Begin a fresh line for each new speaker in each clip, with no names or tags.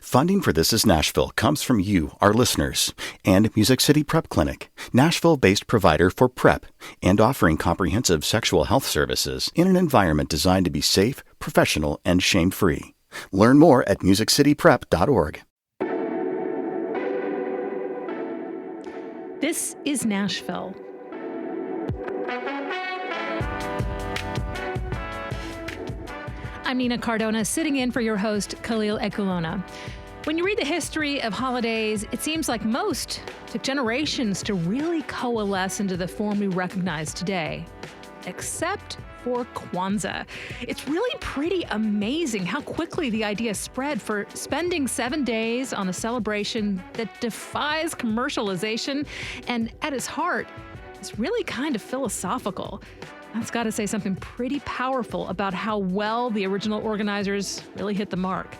Funding for This Is Nashville comes from you, our listeners, and Music City Prep Clinic, Nashville-based provider for PrEP and offering comprehensive sexual health services in an environment designed to be safe, professional, and shame-free. Learn more at musiccityprep.org.
This is Nashville. I'm Nina Cardona, sitting in for your host, Khalil Ekulona. When you read the history of holidays, it seems like most took generations to really coalesce into the form we recognize today, except for Kwanzaa. It's really pretty amazing how quickly the idea spread for spending 7 days on a celebration that defies commercialization and, at its heart, is really kind of philosophical. That's got to say something pretty powerful about how well the original organizers really hit the mark.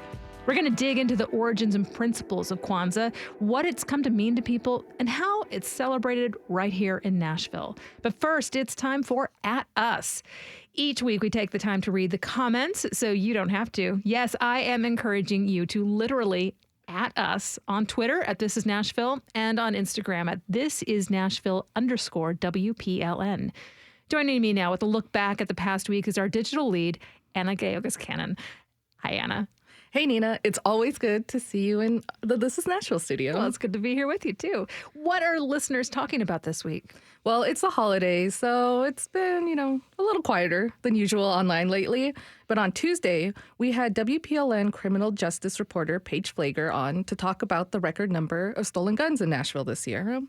We're going to dig into the origins and principles of Kwanzaa, what it's come to mean to people, and how it's celebrated right here in Nashville. But first, it's time for At Us. Each week, we take the time to read the comments, so you don't have to. Yes, I am encouraging you to literally at us on Twitter at This Is Nashville and on Instagram at ThisIsNashville_WPLN. Joining me now with a look back at the past week is our digital lead, Anna Gallegos-Cannon. Hi, Anna.
Hey, Nina. It's always good to see you in the This Is Nashville studio.
Well, it's good to be here with you, too. What are listeners talking about this week?
Well, it's the holidays, so it's been, a little quieter than usual online lately. But on Tuesday, we had WPLN criminal justice reporter Paige Flager on to talk about the record number of stolen guns in Nashville this year.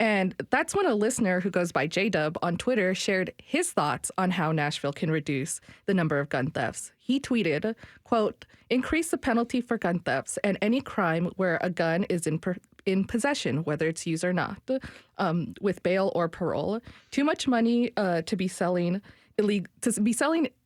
And that's when a listener who goes by JDub on Twitter shared his thoughts on how Nashville can reduce the number of gun thefts. He tweeted, quote, "Increase the penalty for gun thefts and any crime where a gun is in possession, whether it's used or not, with bail or parole. Too much money to be selling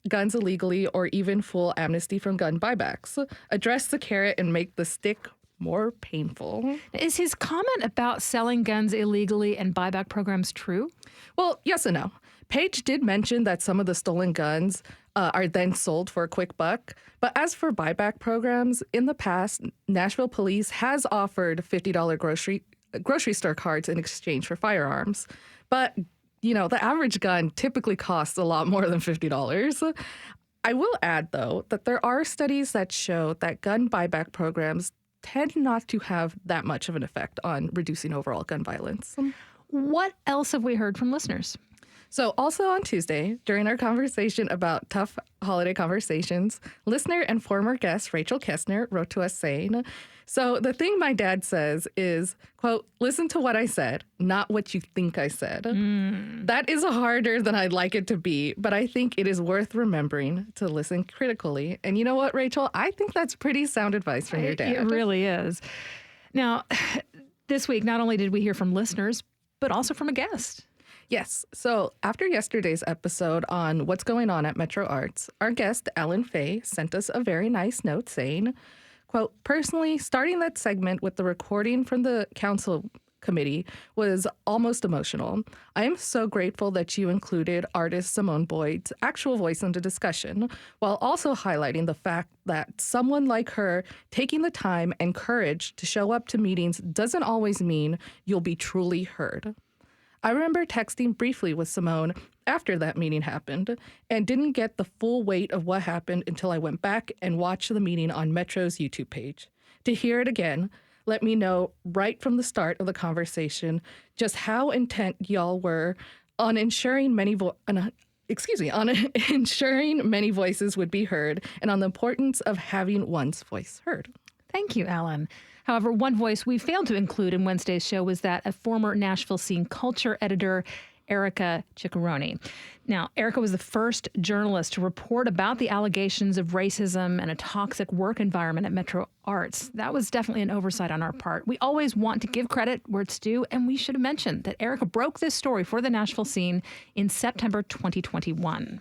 guns illegally or even full amnesty from gun buybacks. Address the carrot and make the stick more painful."
Is his comment about selling guns illegally and buyback programs true?
Well, yes and no. Paige did mention that some of the stolen guns are then sold for a quick buck. But as for buyback programs, in the past, Nashville police has offered $50 grocery store cards in exchange for firearms. But, the average gun typically costs a lot more than $50. I will add, though, that there are studies that show that gun buyback programs tend not to have that much of an effect on reducing overall gun violence.
What else have we heard from listeners?
So also on Tuesday, during our conversation about tough holiday conversations, listener and former guest Rachel Kessner wrote to us saying, "So the thing my dad says is, quote, listen to what I said, not what you think I said. That is harder than I'd like it to be, but I think it is worth remembering to listen critically." And you know what, Rachel? I think that's pretty sound advice from your dad.
It really is. Now, this week, not only did we hear from listeners, but also from a guest.
Yes. So after yesterday's episode on what's going on at Metro Arts, our guest, Alan Fay, sent us a very nice note saying, quote, "Personally, starting that segment with the recording from the council committee was almost emotional. I am so grateful that you included artist Simone Boyd's actual voice in the discussion, while also highlighting the fact that someone like her taking the time and courage to show up to meetings doesn't always mean you'll be truly heard. I remember texting briefly with Simone after that meeting happened and didn't get the full weight of what happened until I went back and watched the meeting on Metro's YouTube page. To hear it again, let me know right from the start of the conversation just how intent y'all were on ensuring many voices would be heard and on the importance of having one's voice heard."
Thank you, Alan. However, one voice we failed to include in Wednesday's show was that of former Nashville Scene culture editor Erica Ciccarone. Now, Erica was the first journalist to report about the allegations of racism and a toxic work environment at Metro Arts. That was definitely an oversight on our part. We always want to give credit where it's due, and we should have mentioned that Erica broke this story for the Nashville Scene in September 2021.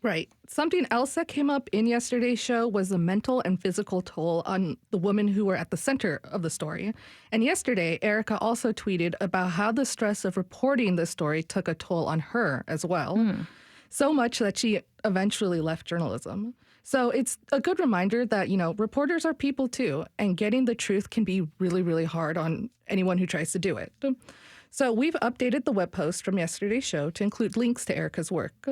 Right. Something else that came up in yesterday's show was the mental and physical toll on the women who were at the center of the story. And yesterday, Erica also tweeted about how the stress of reporting the story took a toll on her as well. So much that she eventually left journalism. So it's a good reminder that, reporters are people too, and getting the truth can be really, really hard on anyone who tries to do it. So we've updated the web post from yesterday's show to include links to Erica's work,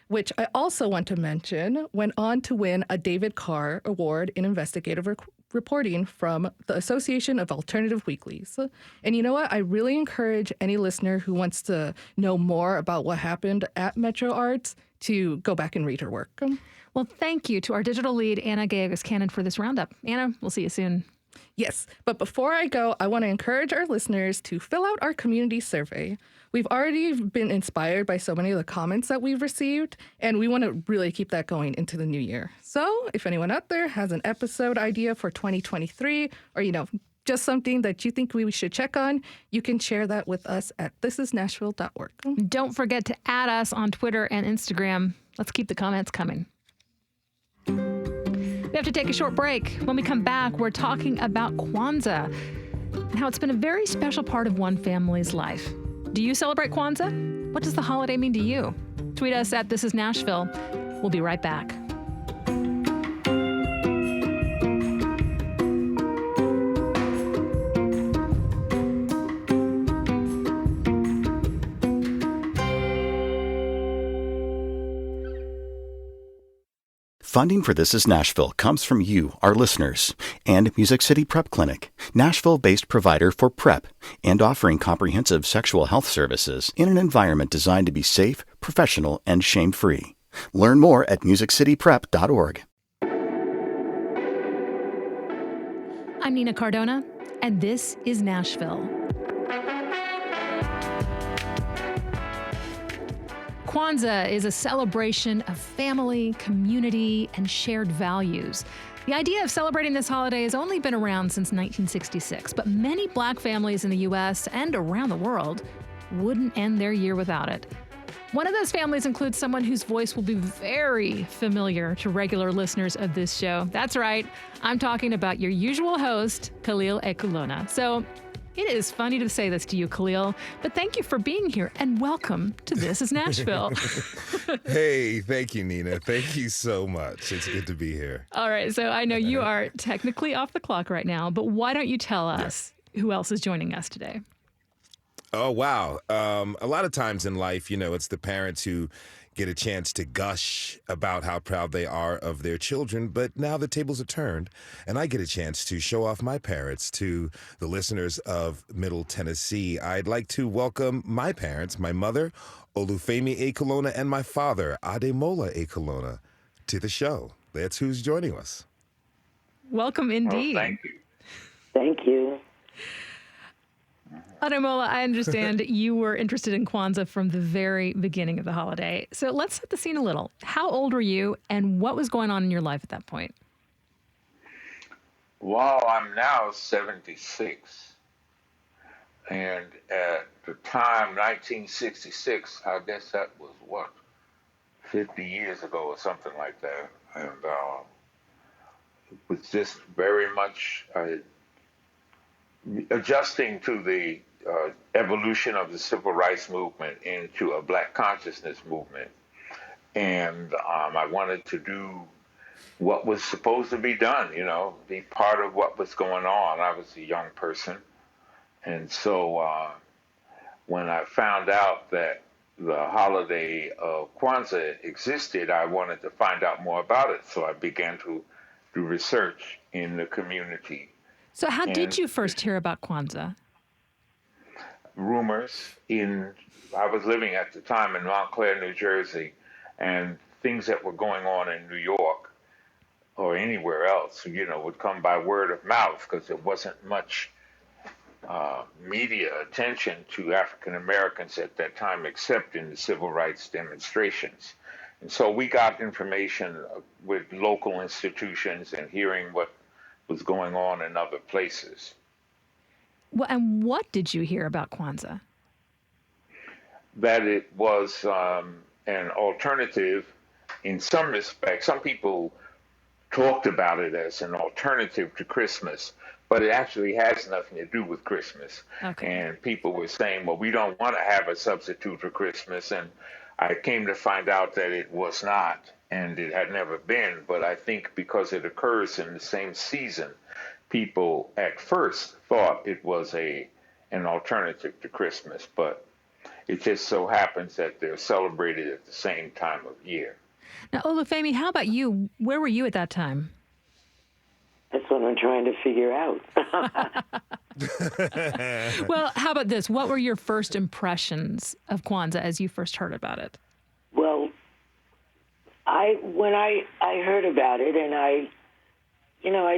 which I also want to mention went on to win a David Carr Award in Investigative Reporting from the Association of Alternative Weeklies. And you know what? I really encourage any listener who wants to know more about what happened at Metro Arts to go back and read her work.
Well, thank you to our digital lead, Anna Gallegos-Cannon, for this roundup. Anna, we'll see you soon.
Yes, but before I go, I want to encourage our listeners to fill out our community survey. We've already been inspired by so many of the comments that we've received, and we want to really keep that going into the new year. So if anyone out there has an episode idea for 2023, or, just something that you think we should check on, you can share that with us at thisisnashville.org.
Don't forget to add us on Twitter and Instagram. Let's keep the comments coming. We have to take a short break. When we come back, we're talking about Kwanzaa and how it's been a very special part of one family's life. Do you celebrate Kwanzaa? What does the holiday mean to you? Tweet us at This Is Nashville. We'll be right back.
Funding for This Is Nashville comes from you, our listeners, and Music City Prep Clinic, Nashville-based provider for PrEP and offering comprehensive sexual health services in an environment designed to be safe, professional, and shame-free. Learn more at musiccityprep.org.
I'm Nina Cardona, and this is Nashville. Kwanzaa is a celebration of family, community, and shared values. The idea of celebrating this holiday has only been around since 1966, but many Black families in the U.S. and around the world wouldn't end their year without it. One of those families includes someone whose voice will be very familiar to regular listeners of this show. That's right, I'm talking about your usual host, Khalil Ekulona. So it is funny to say this to you, Khalil, but thank you for being here and welcome to This Is Nashville.
Hey, thank you, Nina. Thank you so much. It's good to be here.
All right, so I know you are technically off the clock right now, but why don't you tell us who else is joining us today?
Oh, wow. A lot of times in life, it's the parents who get a chance to gush about how proud they are of their children, but now the tables are turned, and I get a chance to show off my parents to the listeners of Middle Tennessee. I'd like to welcome my parents, my mother, Olufemi Ekulona, and my father, Ademola Ekulona, to the show. That's who's joining us.
Welcome indeed.
Oh, thank you.
Thank you.
Ademola, I understand you were interested in Kwanzaa from the very beginning of the holiday. So let's set the scene a little. How old were you, and what was going on in your life at that point?
Well, I'm now 76. And at the time, 1966, I guess that was, 50 years ago or something like that. And it was just very much adjusting to the evolution of the civil rights movement into a Black consciousness movement. And I wanted to do what was supposed to be done, be part of what was going on. I was a young person. And so when I found out that the holiday of Kwanzaa existed, I wanted to find out more about it. So I began to do research in the community.
So how did you first hear about Kwanzaa?
Rumors. I was living at the time in Montclair, New Jersey, and things that were going on in New York or anywhere else, would come by word of mouth because there wasn't much media attention to African Americans at that time, except in the civil rights demonstrations. And so we got information with local institutions and hearing what was going on in other places.
Well, and what did you hear about Kwanzaa?
That it was an alternative in some respects. Some people talked about it as an alternative to Christmas, but it actually has nothing to do with Christmas.
Okay.
And people were saying, well, we don't want to have a substitute for Christmas. And I came to find out that it was not. and it had never been. But I think because it occurs in the same season, people at first thought it was an alternative to Christmas, but it just so happens that they're celebrated at the same time of year.
Now, Olufemi, how about you? Where were you at that time?
That's what I'm trying to figure out.
Well, how about this? What were your first impressions of Kwanzaa as you first heard about it?
Well, when I heard about it, and I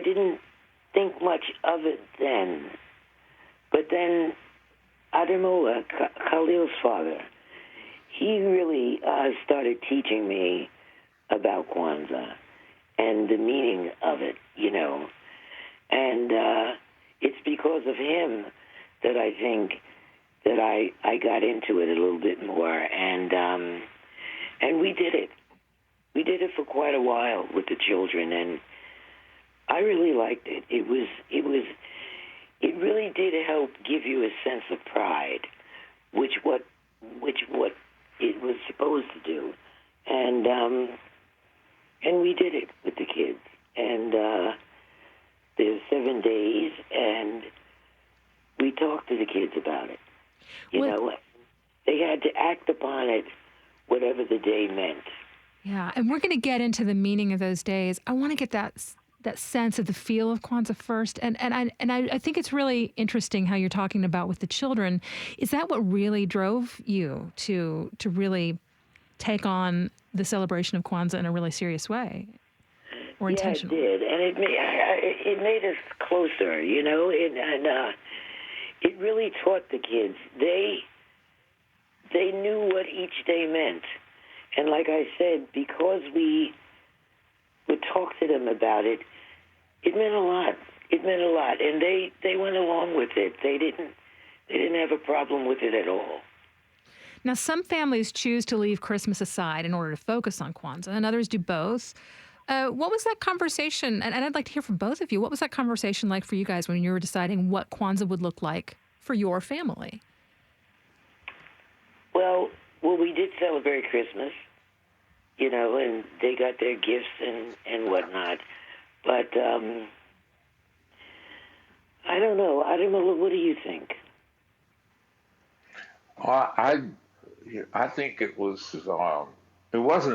didn't think much of it then. But then Ademola, Khalil's father, he really started teaching me about Kwanzaa and the meaning of it, And it's because of him that I think that I got into it a little bit more. And we did it. We did it for quite a while with the children, and I really liked it. It really did help give you a sense of pride, which what it was supposed to do, and we did it with the kids. And there's 7 days, and we talked to the kids about it. They had to act upon it, whatever the day meant.
Yeah, and we're going to get into the meaning of those days. I want to get that sense of the feel of Kwanzaa first, and I think it's really interesting how you're talking about with the children. Is that what really drove you to really take on the celebration of Kwanzaa in a really serious way, or intentional?
Yeah, it did, and it made us closer, and it really taught the kids. They knew what each day meant. And like I said, because we would talk to them about it, it meant a lot. It meant a lot, and they went along with it. They didn't have a problem with it at all.
Now, some families choose to leave Christmas aside in order to focus on Kwanzaa, and others do both. What was that conversation? And I'd like to hear from both of you. What was that conversation like for you guys when you were deciding what Kwanzaa would look like for your family?
Well, we did celebrate Christmas, and they got their gifts and whatnot. But I don't know. Ademola, what do you think?
I think it wasn't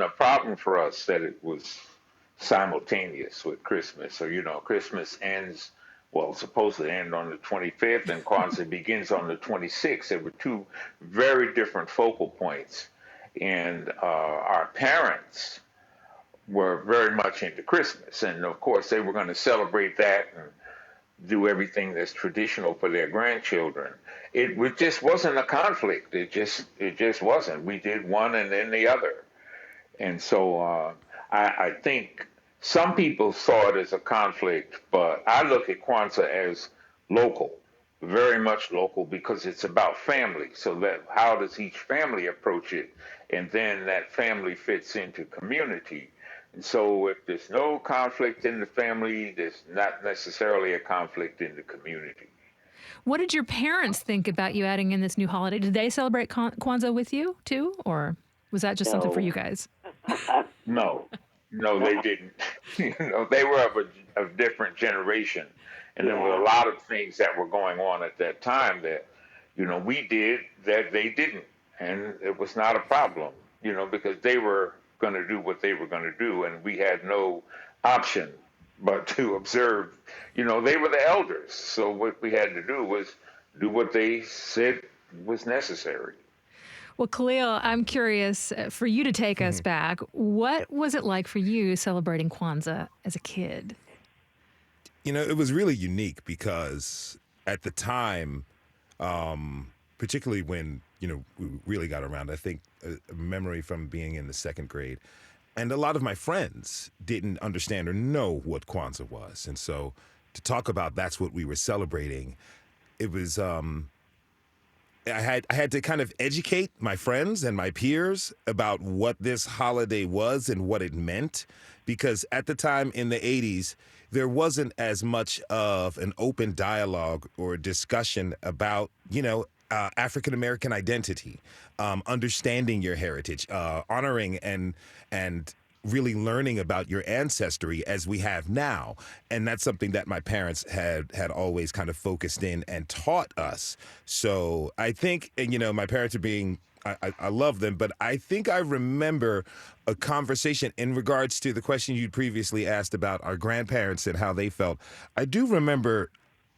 a problem for us that it was simultaneous with Christmas. So, Christmas ends, it's supposed to end on the 25th, and Kwanzaa begins on the 26th. There were two very different focal points. And our parents were very much into Christmas. And, of course, they were going to celebrate that and do everything that's traditional for their grandchildren. It just wasn't a conflict. It just wasn't. We did one and then the other. And so I think some people saw it as a conflict, but I look at Kwanzaa as local, very much local, because it's about family. So that how does each family approach it? And then that family fits into community. And so if there's no conflict in the family, there's not necessarily a conflict in the community.
What did your parents think about you adding in this new holiday? Did they celebrate Kwanzaa with you too? Or was that just something for you guys?
No, they didn't. They were of a different generation. And there were a lot of things that were going on at that time that, we did that they didn't. And it was not a problem, because they were going to do what they were going to do, and we had no option but to observe. They were the elders, so what we had to do was do what they said was necessary.
Well, Khalil, I'm curious for you to take us back. What was it like for you celebrating Kwanzaa as a kid?
It was really unique because at the time, particularly when, we really got around, I think a memory from being in the second grade, and a lot of my friends didn't understand or know what Kwanzaa was. And so to talk about that's what we were celebrating, it was, I had to kind of educate my friends and my peers about what this holiday was and what it meant, because at the time in the 80s, there wasn't as much of an open dialogue or discussion about, African-American identity, understanding your heritage, honoring and really learning about your ancestry as we have now. And that's something that my parents had always kind of focused in and taught us. So I think, and, my parents are being, I love them, but I think I remember a conversation in regards to the question you'd previously asked about our grandparents and how they felt. I do remember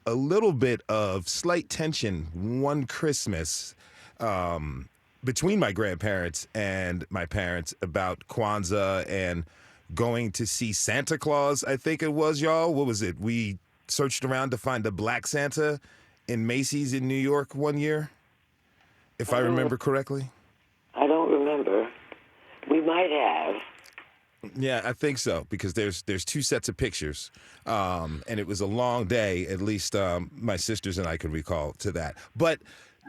a little bit of slight tension one Christmas between my grandparents and my parents about Kwanzaa and going to see Santa Claus, I think it was, y'all. What was it? We searched around to find a black Santa in Macy's in New York one year, if I remember correctly.
I don't remember. We might have.
Yeah, I think so, because there's two sets of pictures, and it was a long day, at least my sisters and I could recall to that. But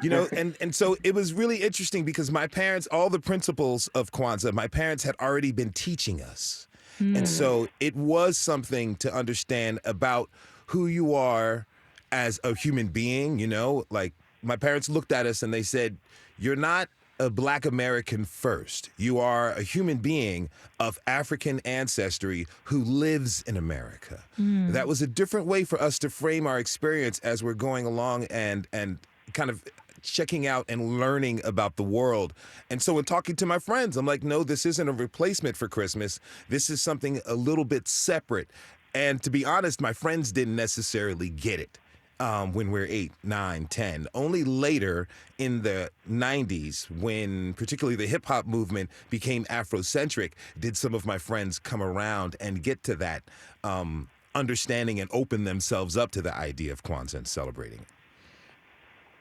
and so it was really interesting because my parents, all the principles of Kwanzaa, my parents had already been teaching us. And so it was something to understand about who you are as a human being, like my parents looked at us and they said, you're not a Black American first. You are a human being of African ancestry who lives in America. That was a different way for us to frame our experience as we're going along and kind of checking out and learning about the world. And so in talking to my friends, I'm like, no, this isn't a replacement for Christmas. This is something a little bit separate. And to be honest, my friends didn't necessarily get it when we're 8, 9, 10. Only later in the 90s, when particularly the hip hop movement became Afrocentric, did some of my friends come around and get to that understanding and open themselves up to the idea of Kwanzaa and celebrating it.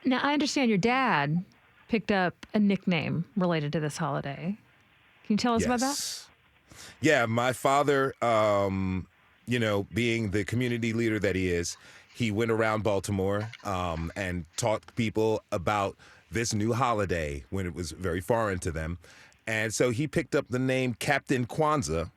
Now, I understand your dad picked up a nickname related to this holiday. Can you tell us about that?
Yeah, my father, being the community leader that he is, he went around Baltimore and taught people about this new holiday when it was very foreign to them. And so he picked up the name Captain Kwanzaa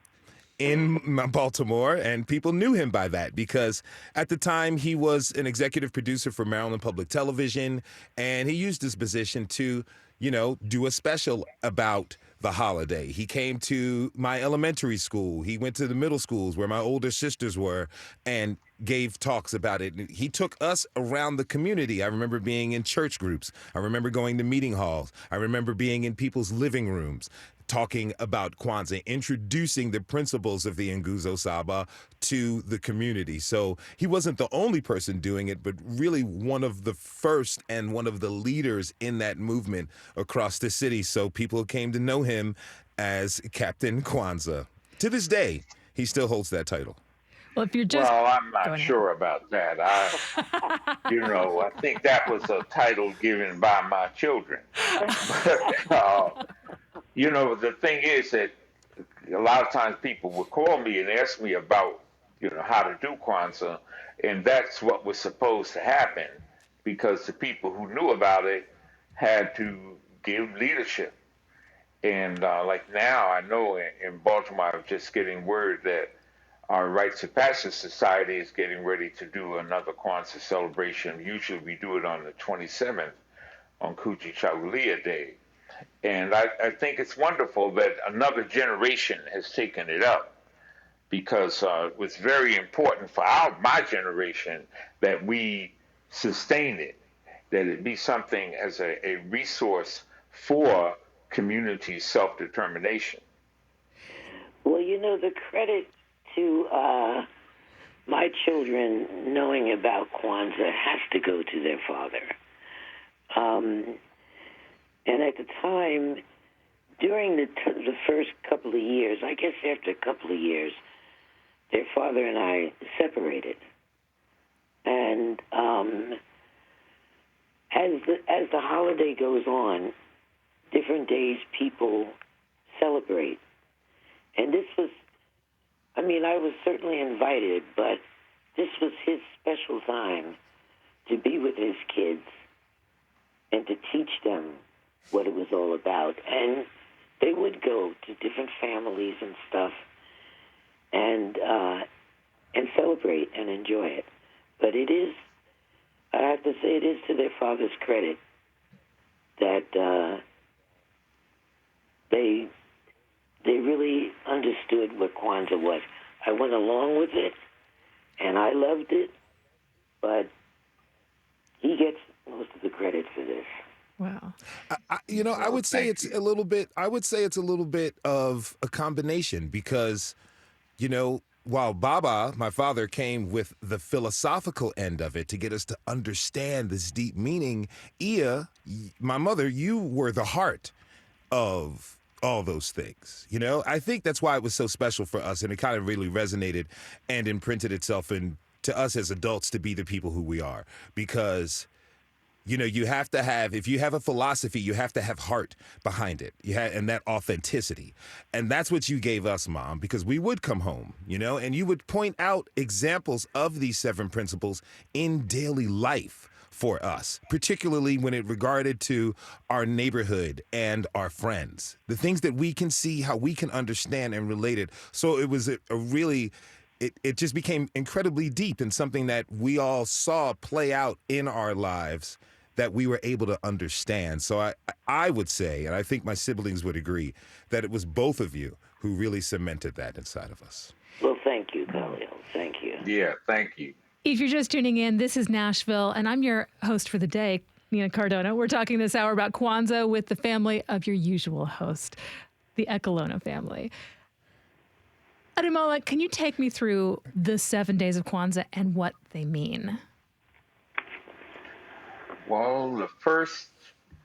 in Baltimore, and people knew him by that because at the time he was an executive producer for Maryland Public Television, and he used his position to, do a special about the holiday. He came to my elementary school. He went to the middle schools where my older sisters were and gave talks about it. He took us around the community. I remember being in church groups. I remember going to meeting halls. I remember being in people's living rooms, talking about Kwanzaa, introducing the principles of the Nguzo Saba to the community. So he wasn't the only person doing it, but really one of the first and one of the leaders in that movement across the city. So people came to know him as Captain Kwanzaa. To this day, he still holds that title.
Well, if you're just...
Well, I'm not sure about that. I think that was a title given by my children. But, the thing is that a lot of times people would call me and ask me about, how to do Kwanzaa, and that's what was supposed to happen because the people who knew about it had to give leadership. And like now, I know in Baltimore, I'm just getting word that our Rites of Passage Society is getting ready to do another Kwanzaa celebration. Usually we do it on the 27th on Kujichagulia Day. And I think it's wonderful that another generation has taken it up because it was very important for my generation that we sustain it, that it be something as a resource for community self-determination.
Well, the credit to my children knowing about Kwanzaa has to go to their father. And at the time, during the first couple of years, I guess after a couple of years, their father and I separated. And as the holiday goes on, different days people celebrate. And this was, I was certainly invited, but this was his special time to be with his kids and to teach them what it was all about. And they would go to different families and stuff and celebrate and enjoy it. But it is, I have to say, it is to their father's credit that they they really understood what Kwanzaa was. I went along with it, and I loved it, but he gets most of the credit for this.
Wow.
I would say it's a little bit. I would say it's a little bit of a combination because, while Baba, my father, came with the philosophical end of it to get us to understand this deep meaning, Ia, my mother, you were the heart of all those things. I think that's why it was so special for us, and it kind of really resonated and imprinted itself into us as adults to be the people who we are, because you have to have, if you have a philosophy, you have to have heart behind it. And that authenticity. And that's what you gave us, Mom, because we would come home, and you would point out examples of these 7 principles in daily life for us, particularly when it regarded to our neighborhood and our friends, the things that we can see, how we can understand and relate it. So it was it just became incredibly deep and something that we all saw play out in our lives that we were able to understand. So I would say, and I think my siblings would agree, that it was both of you who really cemented that inside of us.
Well, thank you, Khalil. Thank you.
Yeah, thank you.
If you're just tuning in, this is Nashville, and I'm your host for the day, Nina Cardona. We're talking this hour about Kwanzaa with the family of your usual host, the Ekulona family. Ademola, can you take me through the 7 days of Kwanzaa and what they mean?
Well, the first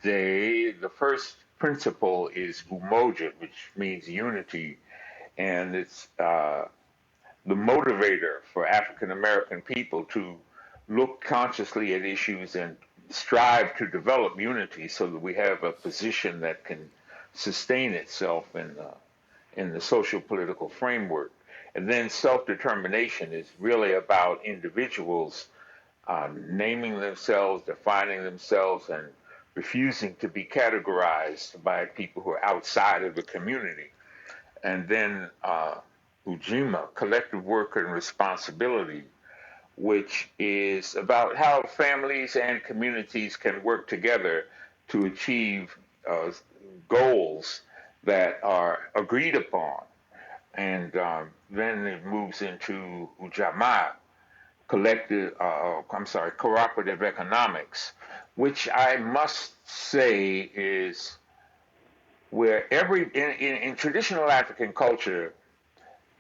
day, the first principle is umoja, which means unity, and it's the motivator for African American people to look consciously at issues and strive to develop unity so that we have a position that can sustain itself in the social political framework. And then self-determination is really about individuals naming themselves, defining themselves, and refusing to be categorized by people who are outside of the community. And then Ujima, collective work and responsibility, which is about how families and communities can work together to achieve goals that are agreed upon. And then it moves into Ujamaa, cooperative economics, which I must say is where in traditional African culture,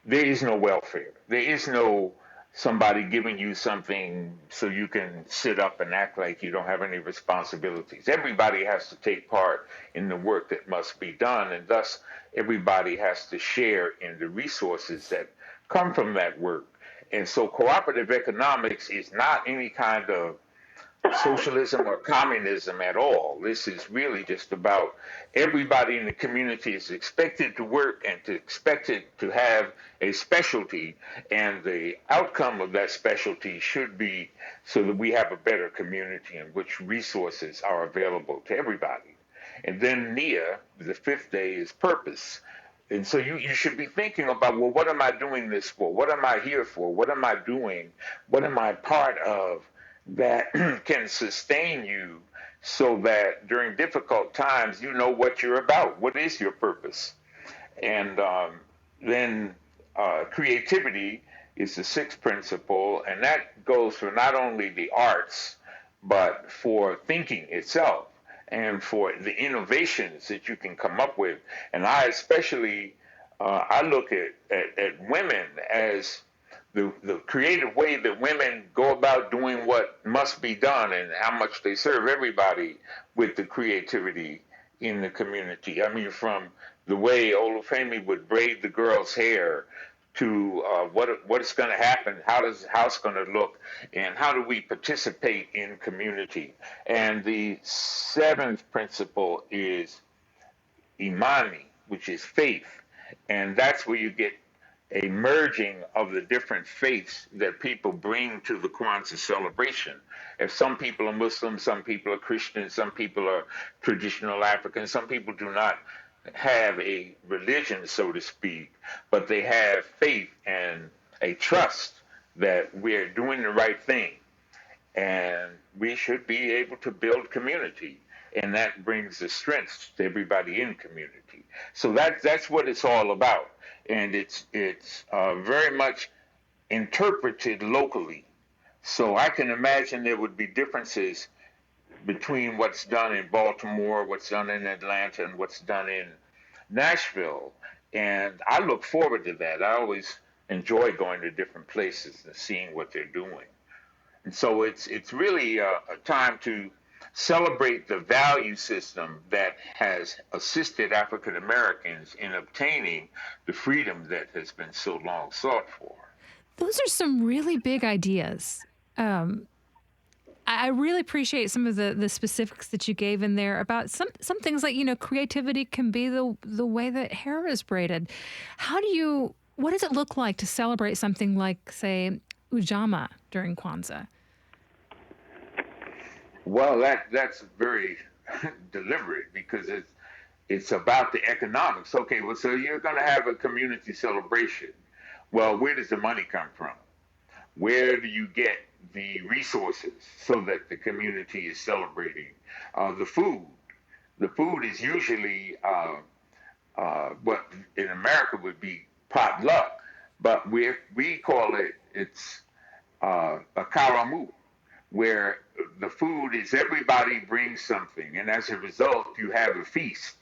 there is no welfare. There is no somebody giving you something so you can sit up and act like you don't have any responsibilities. Everybody has to take part in the work that must be done, and thus everybody has to share in the resources that come from that work. And so cooperative economics is not any kind of socialism or communism at all. This is really just about everybody in the community is expected to work and expected to have a specialty, and the outcome of that specialty should be so that we have a better community in which resources are available to everybody. And then Nia, the 5th day, is purpose. And so you should be thinking about, well, what am I doing this for? What am I here for? What am I doing? What am I part of that can sustain you so that during difficult times, you know what you're about? What is your purpose? And then creativity is the 6th principle, and that goes for not only the arts, but for thinking itself, and for the innovations that you can come up with. And I especially, I look at women as the creative way that women go about doing what must be done and how much they serve everybody with the creativity in the community. I mean, from the way Olufemi would braid the girl's hair to what's going to happen, how does the house going to look, and how do we participate in community. And the 7th principle is imani, which is faith. And that's where you get a merging of the different faiths that people bring to the Kwanzaa celebration. If some people are Muslim, some people are Christian, some people are traditional African, some people do not have a religion, so to speak, but they have faith and a trust that we're doing the right thing, and we should be able to build community. and that brings the strength to everybody in community. So that's what it's all about, and it's very much interpreted locally. So I can imagine there would be differences between what's done in Baltimore, what's done in Atlanta, and what's done in Nashville. And I look forward to that. I always enjoy going to different places and seeing what they're doing. And so it's really a time to celebrate the value system that has assisted African Americans in obtaining the freedom that has been so long sought for.
Those are some really big ideas. I really appreciate some of the specifics that you gave in there about some things like, creativity can be the way that hair is braided. What does it look like to celebrate something like, say, Ujamaa during Kwanzaa?
Well, that's very deliberate because it's about the economics. Okay, well, so you're going to have a community celebration. Well, where does the money come from? Where do you get the resources so that the community is celebrating? The food. The food is usually what in America would be potluck, but we call it's a karamu, where the food is everybody brings something, and as a result, you have a feast.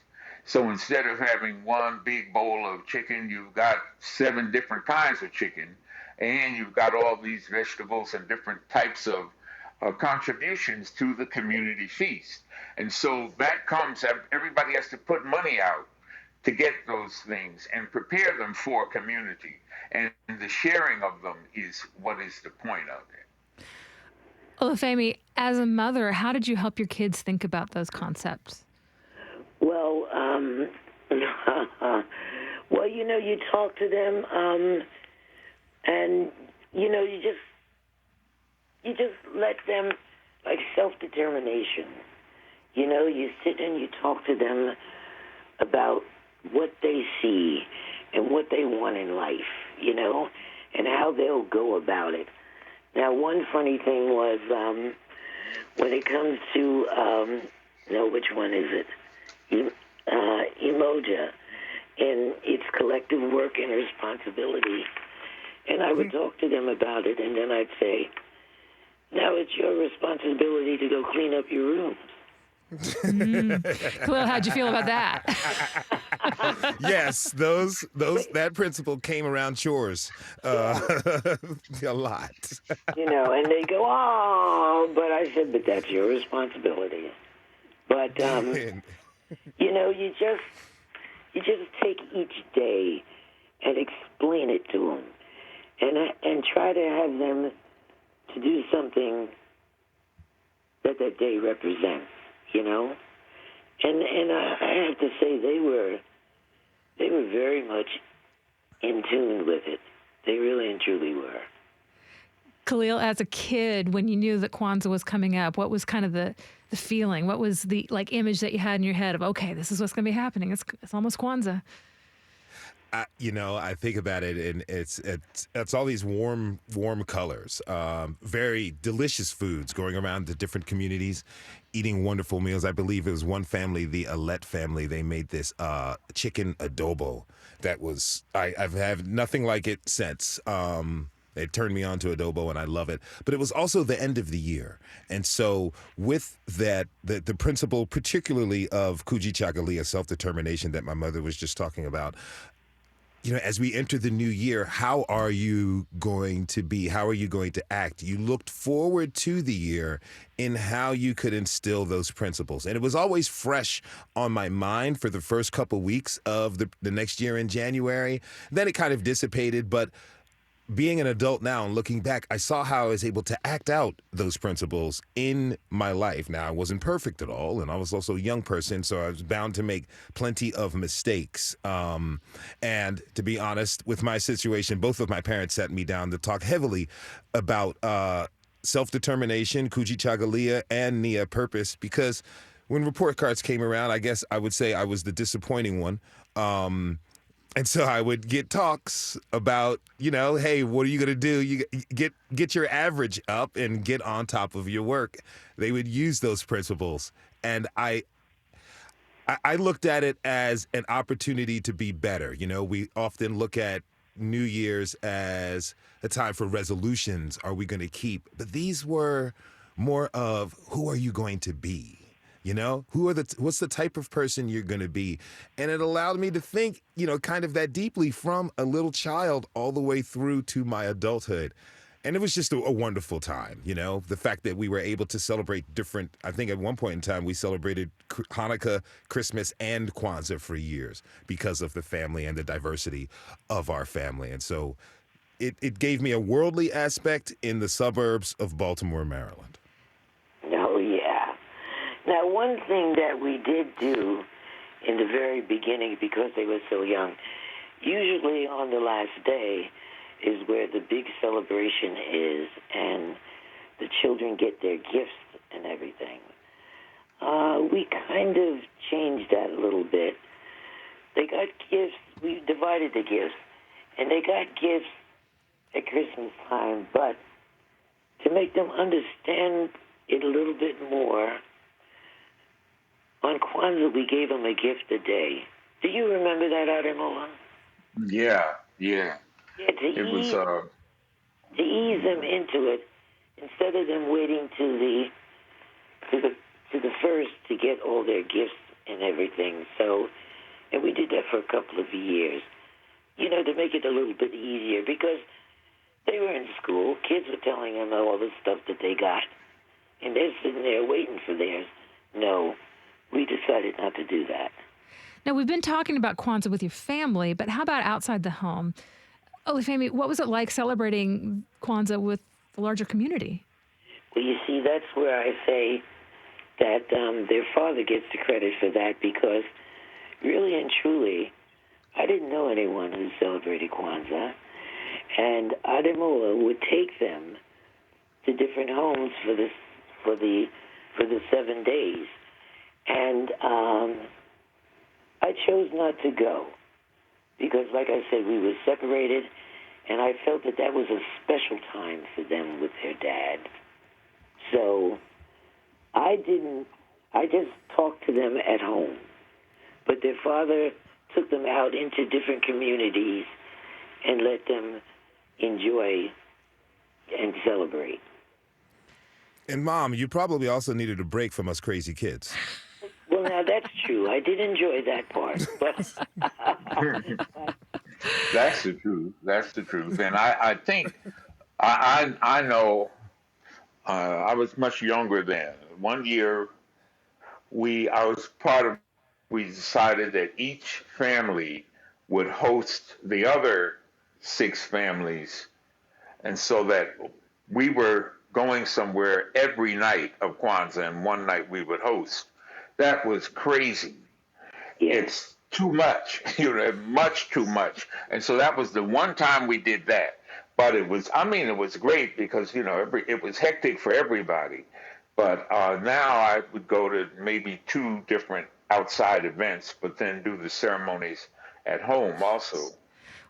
So instead of having one big bowl of chicken, you've got 7 different kinds of chicken, and you've got all these vegetables and different types of contributions to the community feast. And so that comes, everybody has to put money out to get those things and prepare them for community. And the sharing of them is what is the point of it.
Olufemi, as a mother, how did you help your kids think about those concepts?
Well, you talk to them, and you just let them, like, self-determination. You sit and you talk to them about what they see and what they want in life, and how they'll go about it. Now, one funny thing was when it comes to, which one is it? Emoja, and its collective work and responsibility. And I would talk to them about it, and then I'd say, now it's your responsibility to go clean up your rooms.
Khalil, how'd you feel about that?
Yes, that principle came around chores a lot.
And they go, oh, but I said, but that's your responsibility. But you just take each day and explain it to them, and try to have them to do something that day represents. And I have to say they were very much in tune with it. They really and truly were.
Khalil, as a kid, when you knew that Kwanzaa was coming up, what was kind of the feeling? What was the image that you had in your head of, okay, this is what's going to be happening? It's almost Kwanzaa.
I think about it, and it's all these warm colors, very delicious foods going around the different communities, eating wonderful meals. I believe it was one family, the Alette family, they made this chicken adobo that was, I've had nothing like it since. It turned me on to adobo, and I love it. But it was also the end of the year. And so with that, the principle particularly of Kujichagulia, self-determination that my mother was just talking about, as we enter the new year, how are you going to be? How are you going to act? You looked forward to the year in how you could instill those principles. And it was always fresh on my mind for the first couple weeks of the next year in January. Then it kind of dissipated, but being an adult now and looking back, I saw how I was able to act out those principles in my life. Now, I wasn't perfect at all, and I was also a young person, so I was bound to make plenty of mistakes. And to be honest, with my situation, both of my parents sat me down to talk heavily about self-determination, Kujichagulia, and Nia purpose, because when report cards came around, I guess I would say I was the disappointing one. And so I would get talks about, hey, what are you going to do? You get your average up and get on top of your work. They would use those principles And I looked at it as an opportunity to be better. You know, we often look at New Year's as a time for resolutions. Are we going to keep? But these were more of, who are you going to be? You know, what's the type of person you're going to be? And it allowed me to think, you know, kind of that deeply from a little child all the way through to my adulthood. And it was just a wonderful time, you know, the fact that we were able to celebrate different. I think at one point in time we celebrated Hanukkah, Christmas, and Kwanzaa for years because of the family and the diversity of our family. And so it gave me a worldly aspect in the suburbs of Baltimore, Maryland.
Oh, yeah. Now, one thing that we did do in the very beginning, because they were so young, usually on the last day is where the big celebration is, and the children get their gifts and everything. We kind of changed that a little bit. They got gifts. We divided the gifts, and they got gifts at Christmas time, but to make them understand it a little bit more, on Kwanzaa we gave them a gift a day. Do you remember that, Ademola?
Yeah.
Yeah,
It was
to ease them into it, instead of them waiting to the first to get all their gifts and everything. So, and we did that for a couple of years, you know, to make it a little bit easier, because they were in school. Kids were telling them all the stuff that they got, and they're sitting there waiting for theirs. No, we decided not to do that.
Now, we've been talking about Kwanzaa with your family, but how about outside the home? Olufemi, what was it like celebrating Kwanzaa with the larger community?
Well, you see, that's where I say that their father gets the credit for that, because really and truly, I didn't know anyone who celebrated Kwanzaa, and Ademola would take them to different homes for the 7 days, and I chose not to go because, like I said, we were separated, and I felt that that was a special time for them with their dad. So I just talked to them at home. But their father took them out into different communities and let them enjoy and celebrate.
And Mom, you probably also needed a break from us crazy kids.
Well, now that's true. I did enjoy that part, but
That's the truth. That's the truth. And I think I know. I was much younger then. One year, we decided that each family would host the other 6 families, and so that we were going somewhere every night of Kwanzaa, and one night we would host. That was crazy. It's too much, much too much. And so that was the one time we did that. But it was great because, it was hectic for everybody. But now I would go to maybe 2 different outside events, but then do the ceremonies at home also.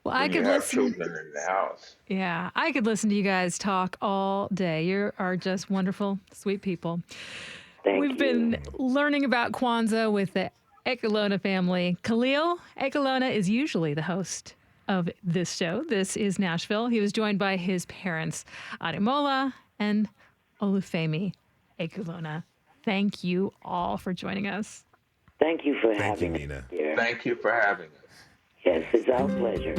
Well, I could listen.
Children in the house.
Yeah, I could listen to you guys talk all day. You are just wonderful, sweet people. We've been learning about Kwanzaa with the Ekulona family. Khalil Ekulona is usually the host of this show. This is Nashville. He was joined by his parents, Ademola and Olufemi Ekulona. Thank you all for joining us.
Thank you for having
me, Nina.
Here.
Thank you for having us.
Yes, it's our pleasure.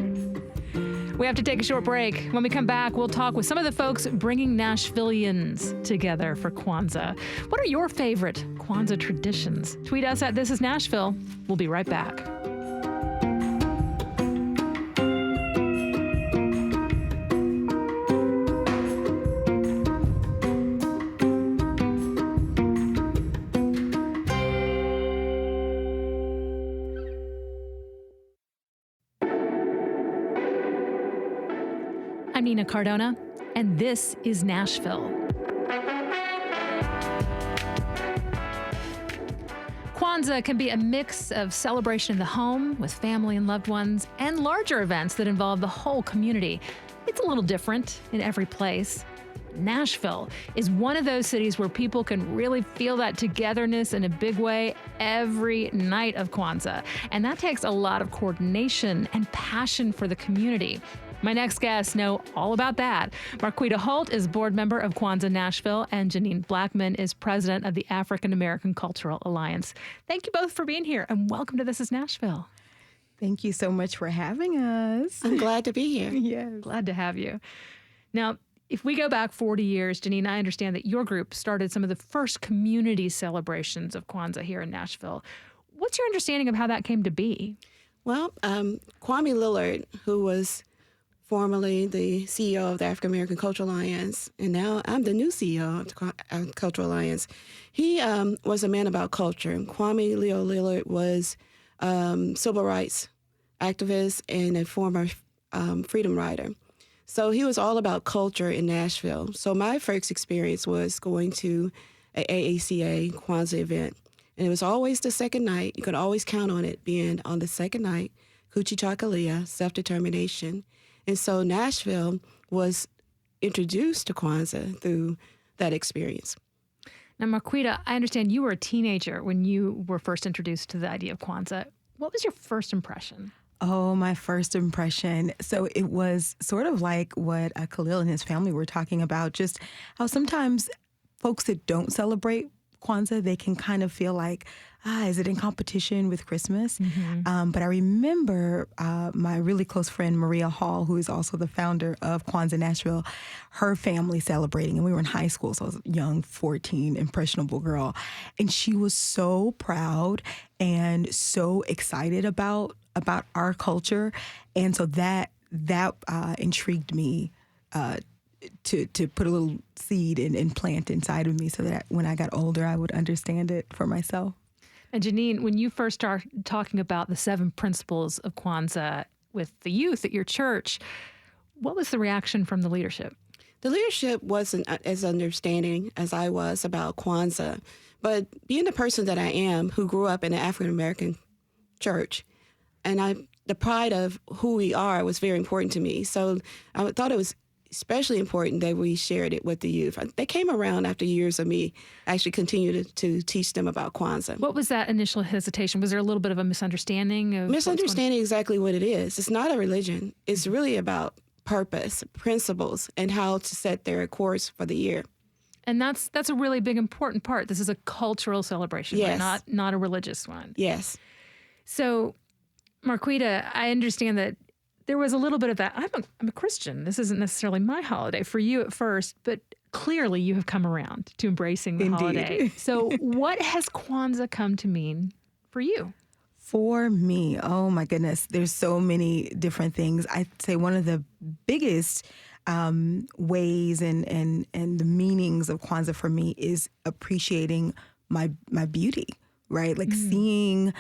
We have to take a short break. When we come back, we'll talk with some of the folks bringing Nashvillians together for Kwanzaa. What are your favorite Kwanzaa traditions? Tweet us at This Is Nashville. We'll be right back. I'm Nina Cardona, and this is Nashville. Kwanzaa can be a mix of celebration in the home with family and loved ones and larger events that involve the whole community. It's a little different in every place. Nashville is one of those cities where people can really feel that togetherness in a big way every night of Kwanzaa. And that takes a lot of coordination and passion for the community. My next guests know all about that. Marquita Holt is board member of Kwanzaa Nashville, and Janine Blackman is president of the African American Cultural Alliance. Thank you both for being here, and welcome to This is Nashville.
Thank you so much for having us.
I'm glad to be here.
Yes.
Glad to have you. Now, if we go back 40 years, Janine, I understand that your group started some of the first community celebrations of Kwanzaa here in Nashville. What's your understanding of how that came to be?
Well, Kwame Lillard, who was formerly the CEO of the African American Cultural Alliance, and now I'm the new CEO of the Cultural Alliance. He was a man about culture. Kwame Leo Lillard was civil rights activist and a former freedom rider. So he was all about culture in Nashville. So my first experience was going to an AACA Kwanzaa event. And it was always the second night. You could always count on it being on the second night, Kuchikalia, self-determination. And so Nashville was introduced to Kwanzaa through that experience.
Now, Marquita, I understand you were a teenager when you were first introduced to the idea of Kwanzaa. What was your first impression?
Oh, my first impression. So it was sort of like what Khalil and his family were talking about, just how sometimes folks that don't celebrate Kwanzaa, they can kind of feel like, is it in competition with Christmas? Mm-hmm. But I remember my really close friend, Maria Hall, who is also the founder of Kwanzaa Nashville, her family celebrating. And we were in high school, so I was a young, 14, impressionable girl. And she was so proud and so excited about our culture. And so that intrigued me to put a little seed and plant inside of me so that when I got older, I would understand it for myself.
And Janine, when you first started talking about the 7 principles of Kwanzaa with the youth at your church, what was the reaction from the leadership?
The leadership wasn't as understanding as I was about Kwanzaa. But being the person that I am, who grew up in an African American church, and the pride of who we are was very important to me. So I thought it was especially important that we shared it with the youth. They came around after years of me actually continued to teach them about Kwanzaa.
What was that initial hesitation? Was there a little bit of a misunderstanding?
Misunderstanding exactly what it is. It's not a religion. It's really about purpose, principles, and how to set their course for the year.
And that's a really big, important part. This is a cultural celebration,
yes,
right? Not a religious one.
Yes.
So, Marquita, I understand that there was a little bit of that. I'm a Christian. This isn't necessarily my holiday for you at first, but clearly you have come around to embracing the holiday. So what has Kwanzaa come to mean for you?
For me, oh my goodness, there's so many different things. I'd say one of the biggest ways and the meanings of Kwanzaa for me is appreciating my beauty, right? Like seeing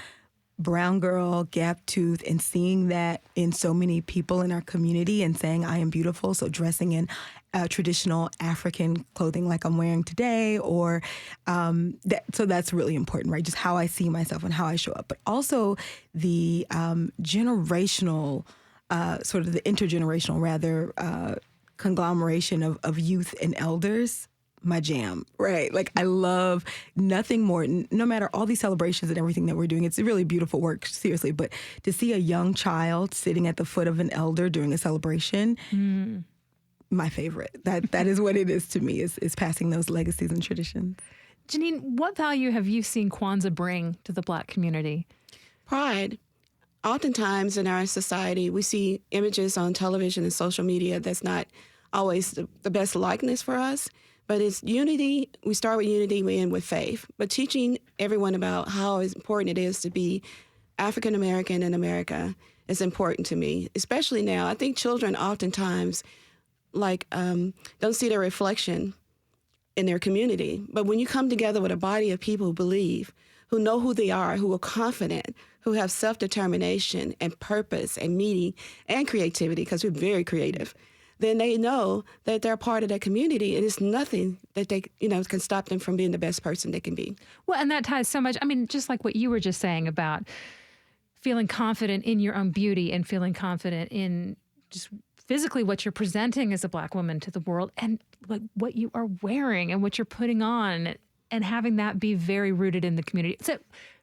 brown girl, gap tooth, and seeing that in so many people in our community and saying I am beautiful. So dressing in traditional African clothing like I'm wearing today, or so that's really important, right? Just how I see myself and how I show up. But also the generational, sort of the intergenerational, rather, conglomeration of youth and elders. My jam, right? Like I love nothing more, no matter all these celebrations and everything that we're doing. It's a really beautiful work, seriously. But to see a young child sitting at the foot of an elder during a celebration, my favorite. That is what it is to me, is passing those legacies and traditions.
Janine, what value have you seen Kwanzaa bring to the Black community?
Pride. Oftentimes in our society, we see images on television and social media that's not always the best likeness for us. But it's unity. We start with unity, we end with faith. But teaching everyone about how important it is to be African American in America is important to me, especially now. I think children oftentimes don't see their reflection in their community. But when you come together with a body of people who believe, who know who they are, who are confident, who have self-determination and purpose and meaning and creativity, because we're very creative, then they know that they're part of that community. It is nothing that they, can stop them from being the best person they can be.
Well, and that ties so much. I mean, just like what you were just saying about feeling confident in your own beauty and feeling confident in just physically what you're presenting as a Black woman to the world, and like what you are wearing and what you're putting on, and having that be very rooted in the community. So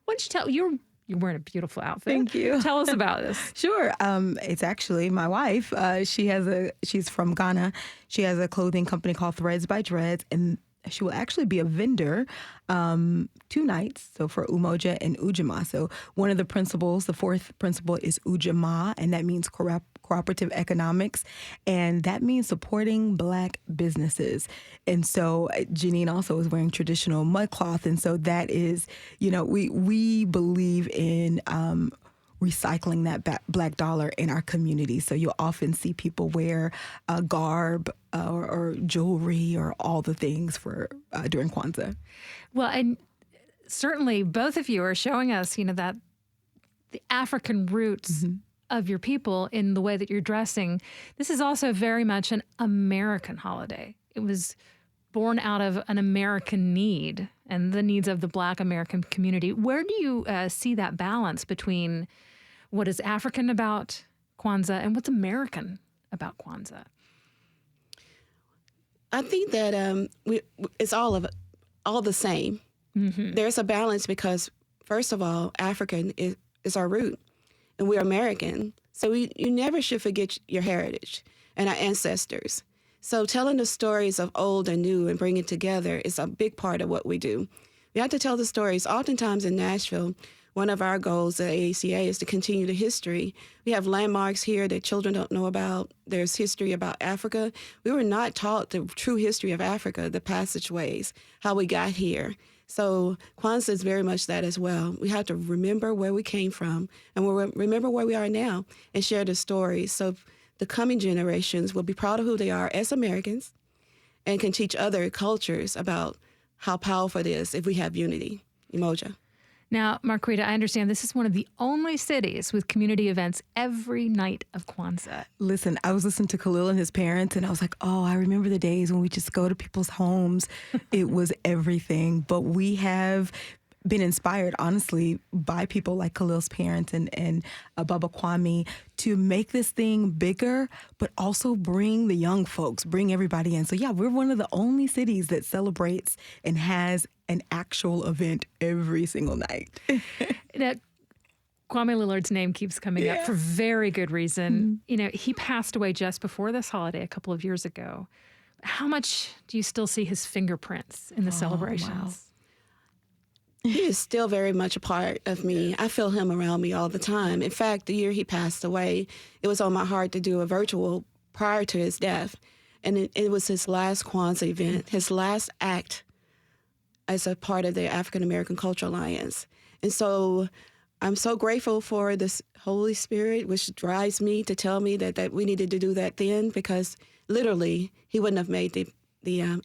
why don't you tell, you're wearing a beautiful outfit.
Thank you.
Tell us about this.
Sure. It's actually my wife. She's from Ghana. She has a clothing company called Threads by Dreads, and she will actually be a vendor 2 nights, so for Umoja and Ujamaa. So one of the principles, the fourth principle, is Ujamaa, and that means cooperative economics, and that means supporting Black businesses. And so Janine also is wearing traditional mud cloth, and so that is, we believe in recycling that Black dollar in our community. So you'll often see people wear garb or jewelry or all the things for during Kwanzaa.
Well, and certainly both of you are showing us, that the African roots of your people in the way that you're dressing. This is also very much an American holiday. It was born out of an American need and the needs of the Black American community. Where do you see that balance between what is African about Kwanzaa and what's American about Kwanzaa?
I think that it's all the same. Mm-hmm. There's a balance because, first of all, African is our root, and we're American. So you never should forget your heritage and our ancestors. So telling the stories of old and new and bringing it together is a big part of what we do. We have to tell the stories. Oftentimes in Nashville, one of our goals at AACA is to continue the history. We have landmarks here that children don't know about. There's history about Africa. We were not taught the true history of Africa, the passageways, how we got here. So Kwanzaa is very much that as well. We have to remember where we came from and we'll remember where we are now and share the stories. So the coming generations will be proud of who they are as Americans and can teach other cultures about how powerful it is if we have unity. Umoja.
Now, Marquita, I understand this is one of the only cities with community events every night of Kwanzaa.
Listen, I was listening to Khalil and his parents, and I was like, oh, I remember the days when we just go to people's homes. It was everything. But we have been inspired, honestly, by people like Khalil's parents and Baba Kwame to make this thing bigger, but also bring the young folks, bring everybody in. So yeah, we're one of the only cities that celebrates and has an actual event every single night.
Now, Kwame Lillard's name keeps coming up for very good reason. Mm-hmm. He passed away just before this holiday a couple of years ago. How much do you still see his fingerprints in the celebrations? Wow.
He is still very much a part of me. I feel him around me all the time. In fact, the year he passed away, it was on my heart to do a virtual prior to his death. And it was his last Kwanzaa event, his last act as a part of the African American Cultural Alliance. And so I'm so grateful for this Holy Spirit, which drives me to tell me that we needed to do that then, because literally he wouldn't have made the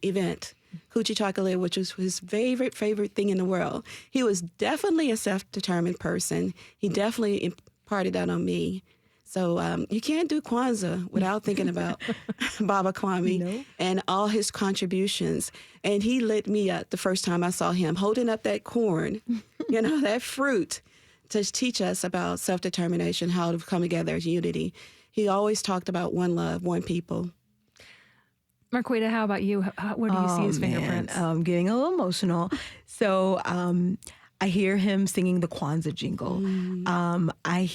event. Coochie chocolate, which was his favorite thing in the world. He was definitely a self-determined person. He definitely imparted that on me. So you can't do Kwanzaa without thinking about Baba Kwame and all his contributions. And he lit me up the first time I saw him holding up that corn, that fruit, to teach us about self-determination, how to come together as unity. He always talked about one love, one people.
Marquita, how about you? Where do you see his fingerprints?
I'm getting a little emotional. So I hear him singing the Kwanzaa jingle. I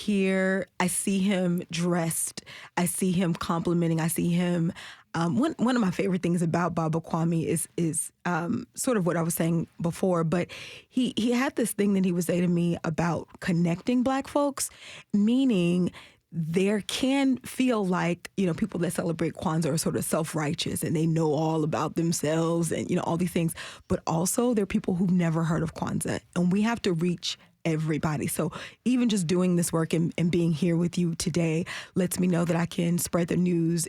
see him dressed. I see him complimenting. I see him. One of my favorite things about Baba Kwame is sort of what I was saying before, but he had this thing that he would say to me about connecting Black folks, meaning there can feel like, people that celebrate Kwanzaa are sort of self-righteous and they know all about themselves and, all these things. But also there are people who've never heard of Kwanzaa, and we have to reach everybody. So even just doing this work and being here with you today lets me know that I can spread the news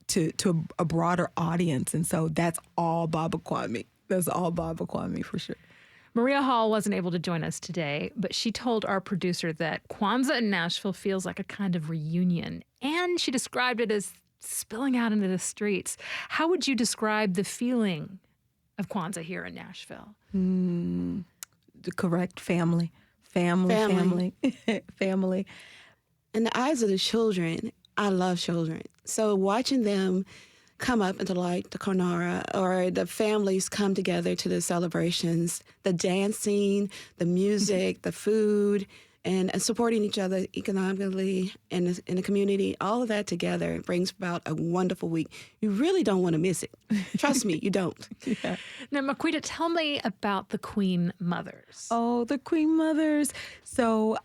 to a broader audience. And so that's all Baba Kwame. That's all Baba Kwame for sure.
Maria Hall wasn't able to join us today, but she told our producer that Kwanzaa in Nashville feels like a kind of reunion, and she described it as spilling out into the streets. How would you describe the feeling of Kwanzaa here in Nashville?
The correct family. Family.
In the eyes of the children, I love children. So watching them come up into like the Konara, or the families come together to the celebrations, the dancing, the music, the food, and supporting each other economically and in the community, all of that together brings about a wonderful week. You really don't want to miss it. Trust me, you don't.
Yeah. Now, Marquita, tell me about the Queen Mothers.
Oh, the Queen Mothers. So,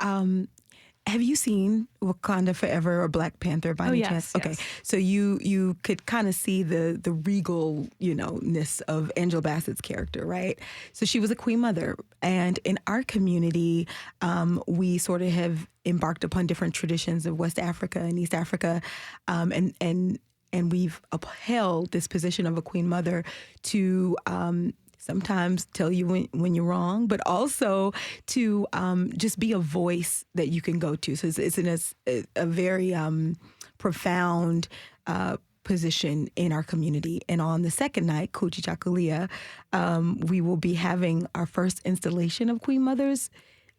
have you seen Wakanda Forever or Black Panther by any chance? Okay, so you could kind of see the regal, ness of Angela Bassett's character, right? So she was a Queen Mother, and in our community, we sort of have embarked upon different traditions of West Africa and East Africa, and we've upheld this position of a Queen Mother to sometimes tell you when you're wrong, but also to just be a voice that you can go to. So it's in a very profound position in our community. And on the second night, Kuchichakulia, we will be having our first installation of Queen Mothers.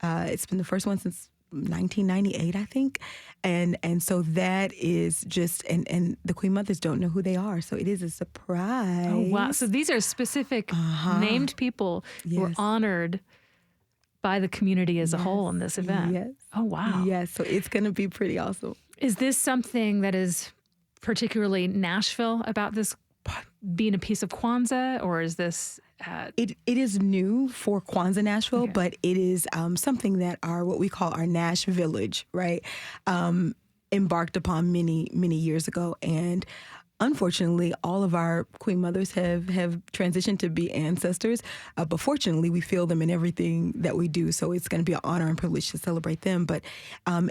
It's been the first one since 1998, I think. And so that is just, and the Queen Mothers don't know who they are. So it is a surprise.
Oh, wow. So these are specific named people who are honored by the community as a whole in this event.
Yes.
Oh, wow.
Yes. So it's going to be pretty awesome.
Is this something that is particularly Nashville about this being a piece of Kwanzaa, or is this...
It is new for Kwanzaa Nashville, but it is something that what we call our Nash Village, right, embarked upon many, many years ago. And unfortunately, all of our Queen Mothers have transitioned to be ancestors. But fortunately, we feel them in everything that we do. So it's going to be an honor and privilege to celebrate them. But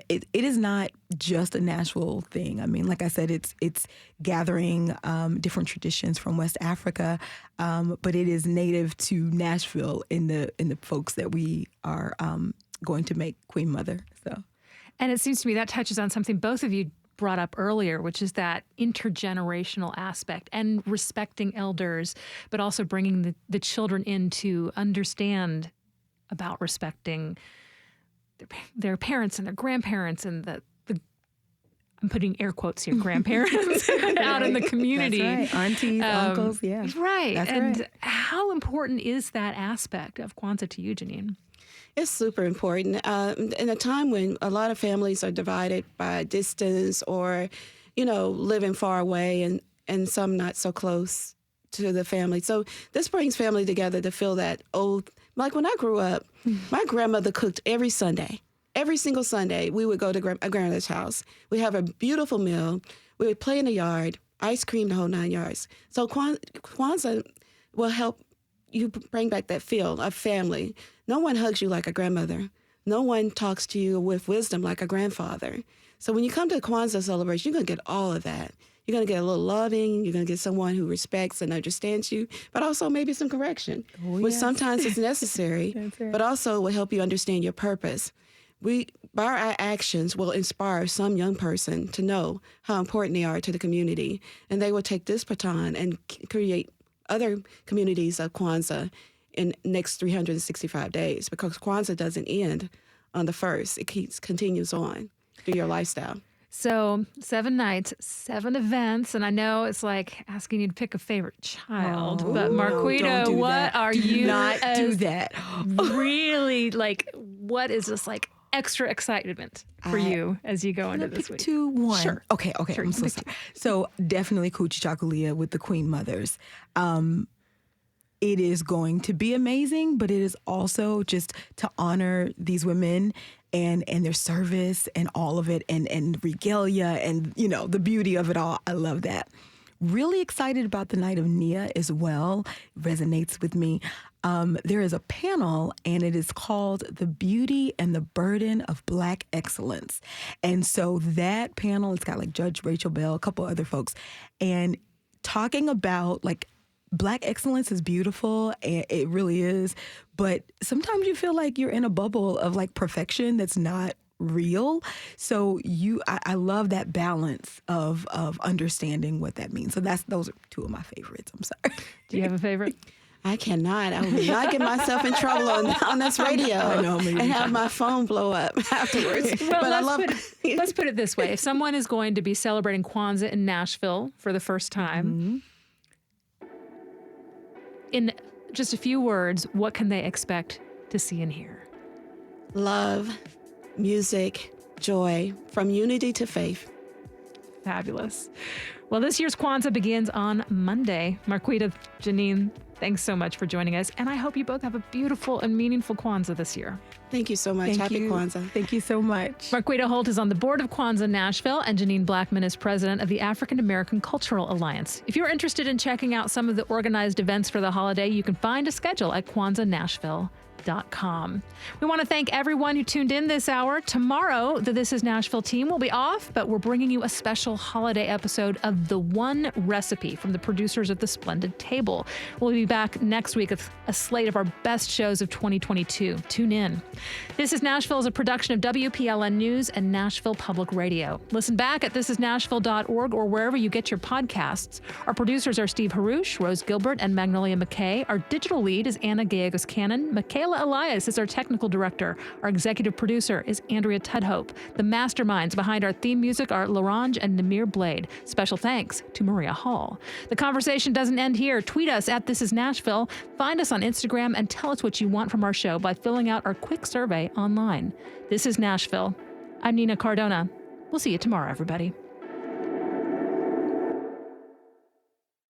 it is not just a Nashville thing. I mean, like I said, it's gathering different traditions from West Africa, but it is native to Nashville in the folks that we are going to make Queen Mother. So,
and it seems to me that touches on something both of you brought up earlier, which is that intergenerational aspect and respecting elders, but also bringing the children in to understand about respecting their parents and their grandparents and the I'm putting air quotes here, grandparents out in the community.
That's right. Aunties, uncles, yeah.
Right.
That's
and
right.
How important is that aspect of Kwanzaa to you, Janine?
It's super important. In a time when a lot of families are divided by distance or, living far away and some not so close to the family. So this brings family together to feel that old, like when I grew up, my grandmother cooked every Sunday. Every single Sunday, we would go to a grandmother's house. We'd have a beautiful meal. We would play in the yard, ice cream, the whole 9 yards. So Kwanzaa will help you bring back that feel of family. No one hugs you like a grandmother. No one talks to you with wisdom like a grandfather. So when you come to the Kwanzaa celebration, you're going to get all of that. You're going to get a little loving. You're going to get someone who respects and understands you, but also maybe some correction, which sometimes is necessary, but also will help you understand your purpose. By our actions, will inspire some young person to know how important they are to the community, and they will take this baton and create other communities of Kwanzaa in next 365 days, because Kwanzaa doesn't end on the 1st. It continues on through your lifestyle.
So 7 nights, 7 events, and I know it's like asking you to pick a favorite child, but Marquita, what are you
not do that?
Really, what is this extra excitement for you as you go into this week?
2, 1.
Sure.
Okay.
Sure,
I'm so sorry. So definitely Kuchichakulia with the Queen Mothers. It is going to be amazing, but it is also just to honor these women and their service and all of it and regalia and, the beauty of it all. I love that. Really excited about the night of Nia as well. Resonates with me. There is a panel, and it is called The Beauty and the Burden of Black Excellence. And so that panel, it's got Judge Rachel Bell, a couple other folks, and talking about Black excellence is beautiful, and it really is, but sometimes you feel like you're in a bubble of perfection that's not real. So I love that balance of understanding what that means. So those are 2 of my favorites. I'm sorry.
Do you have a favorite?
I cannot. I will not get myself in trouble on this radio and have my phone blow up afterwards.
Well,
but
let's put it this way. If someone is going to be celebrating Kwanzaa in Nashville for the first time, in just a few words, what can they expect to see and hear?
Love, music, joy, from unity to faith.
Fabulous. Well, this year's Kwanzaa begins on Monday. Marquita, Janine, thanks so much for joining us. And I hope you both have a beautiful and meaningful Kwanzaa this year.
Thank you so much. Happy Kwanzaa.
Thank you so much.
Marquita Holt is on the board of Kwanzaa Nashville, and Janine Blackman is president of the African American Cultural Alliance. If you're interested in checking out some of the organized events for the holiday, you can find a schedule at KwanzaaNashville.com. We want to thank everyone who tuned in this hour. Tomorrow, the This Is Nashville team will be off, but we're bringing you a special holiday episode of The One Recipe from the producers of The Splendid Table. We'll be back next week with a slate of our best shows of 2022. Tune in. This Is Nashville is a production of WPLN News and Nashville Public Radio. Listen back at thisisnashville.org or wherever you get your podcasts. Our producers are Steve Harush, Rose Gilbert, and Magnolia McKay. Our digital lead is Anna Gallegos-Cannon. Michaela Elias is our technical director. Our executive producer is Andrea Tudhope. The masterminds behind our theme music are Larange and Namir Blade. Special thanks to Maria Hall. The conversation doesn't end here. Tweet us at This Is Nashville. Find us on Instagram and tell us what you want from our show by filling out our quick survey online. This is Nashville. I'm Nina Cardona. We'll see you tomorrow, everybody.